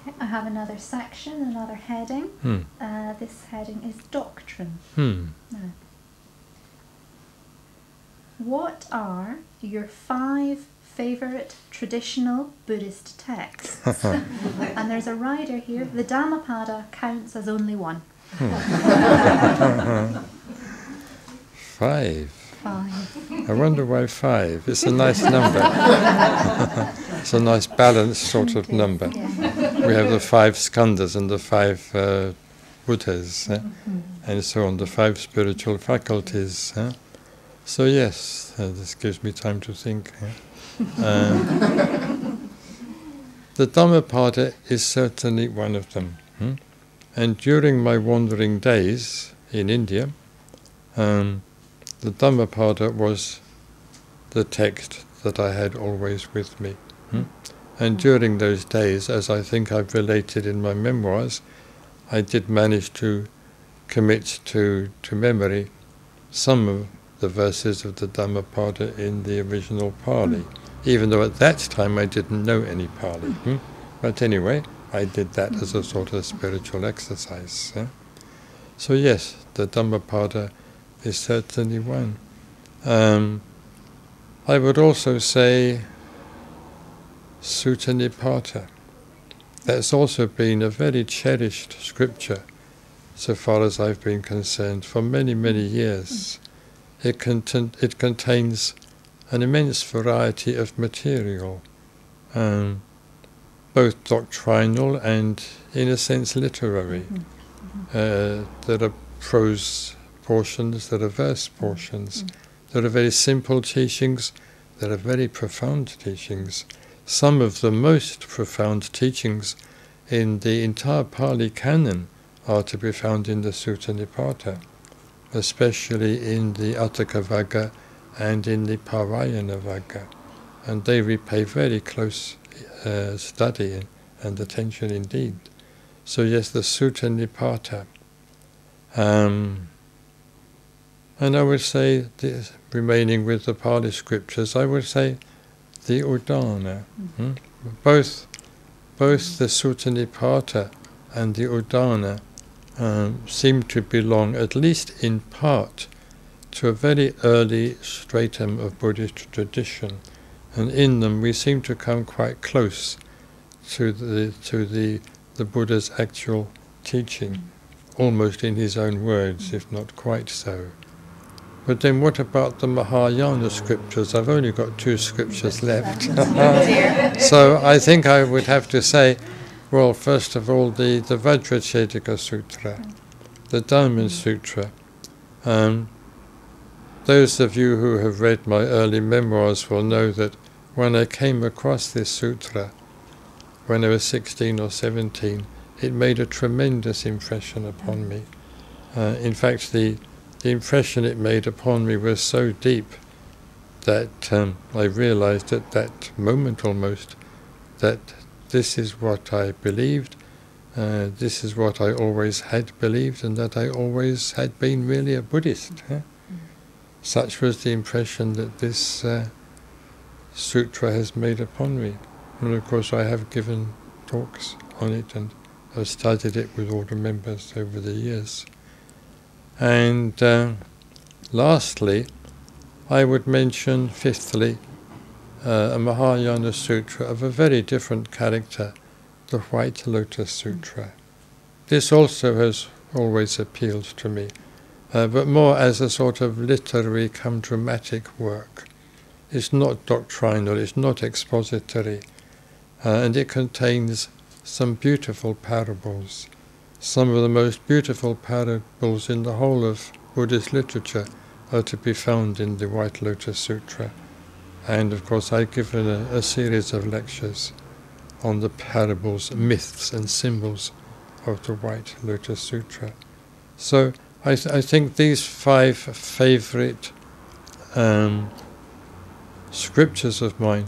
Okay, I have another section, another heading. This heading is doctrine. Now, what are your 5 favourite traditional Buddhist texts? And there's a rider here. The Dhammapada counts as only one. 5. 5. I wonder why 5. It's a nice number. It's a nice balanced sort of number. Yeah. We have the 5 skandhas and the 5 Buddhas, and so on, the 5 spiritual faculties. So yes, this gives me time to think. The Dhammapada is certainly one of them. And during my wandering days in India, the Dhammapada was the text that I had always with me. And during those days, as I think I've related in my memoirs, I did manage to commit to memory some of the verses of the Dhammapada in the original Pali, even though at that time I didn't know any Pali. But anyway, I did that as a sort of spiritual exercise. So yes, the Dhammapada is certainly one. I would also say Sutta Nipata. That's also been a very cherished scripture, so far as I've been concerned, for many, many years. It contains an immense variety of material, both doctrinal and, in a sense, literary. There are prose portions, there are verse portions, there are very simple teachings, there are very profound teachings. Some of the most profound teachings in the entire Pali Canon are to be found in the Sutta Nipata, especially in the Attaka Vagga and in the Parayana Vagga, and they repay very close study and attention indeed. So yes, the Sutta Nipata. And I would say, remaining with the Pali scriptures, I would say the Udana. Both the Sutta Nipata and the Udana seem to belong, at least in part, to a very early stratum of Buddhist tradition, and in them we seem to come quite close to the Buddha's actual teaching, almost in his own words, if not quite so. But then what about the Mahayana scriptures? I've only got 2 scriptures left. So I think I would have to say, well, first of all, the Vajracchedika Sutra, the Diamond Sutra. Those of you who have read my early memoirs will know that when I came across this sutra, when I was 16 or 17, it made a tremendous impression upon me. In fact, the impression it made upon me was so deep that I realized at that moment almost that this is what I believed, this is what I always had believed, and that I always had been really a Buddhist. Such was the impression that this sutra has made upon me. And of course I have given talks on it and have studied it with all the members over the years. And lastly, I would mention, fifthly, a Mahayana Sutra of a very different character, the White Lotus Sutra. This also has always appealed to me, but more as a sort of literary come dramatic work. It's not doctrinal, it's not expository, and it contains some beautiful parables. Some of the most beautiful parables in the whole of Buddhist literature are to be found in the White Lotus Sutra. And of course I've given a series of lectures on the parables, myths and symbols of the White Lotus Sutra. So I think these 5 favourite scriptures of mine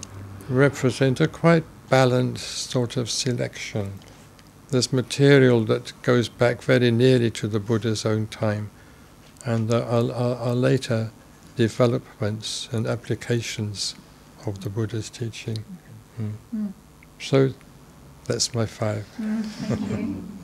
represent a quite balanced sort of selection. There's material that goes back very nearly to the Buddha's own time, and there are later developments and applications of the Buddha's teaching. So That's my 5. Thank you.